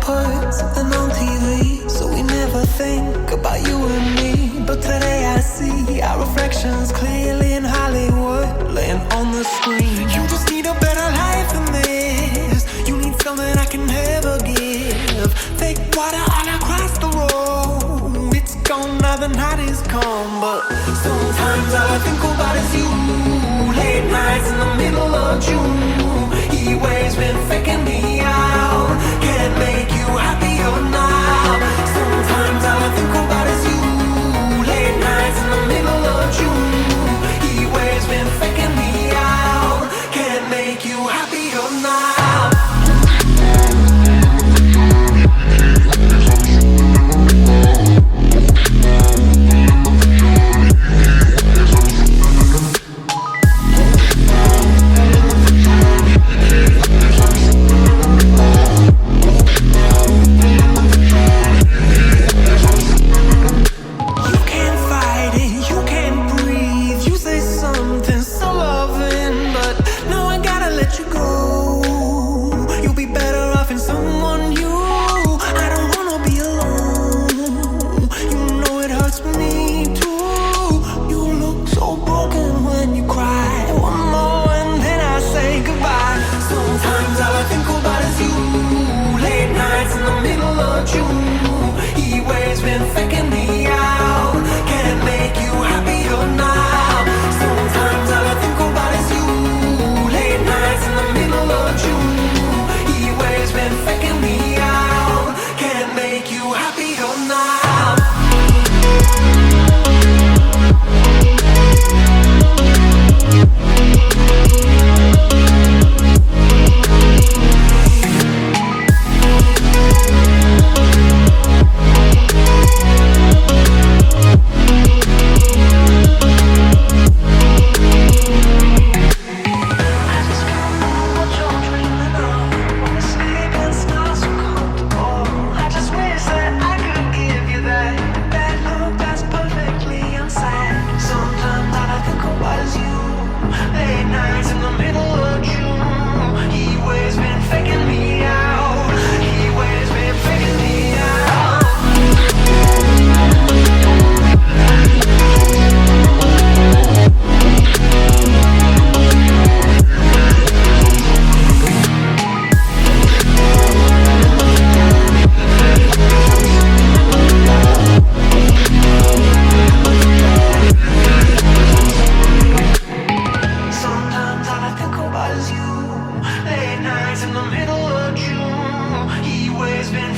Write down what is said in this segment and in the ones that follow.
put something on TV, so we never think about you and me. But today I see our reflections clearly in Hollywood, laying on the screen. You just need a better life than this. You need something I can never give. Fake water all across the road. It's gone now, the night is come. But sometimes all I think about is you. Late nights in the middle of June. He waves been faking me out. Can't make you happier now. Sometimes all I think about is you. Late nights in the middle of June. He waves been faking me out. Can't make you happier now.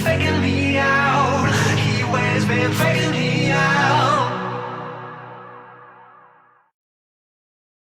Faking me out, he always been faking me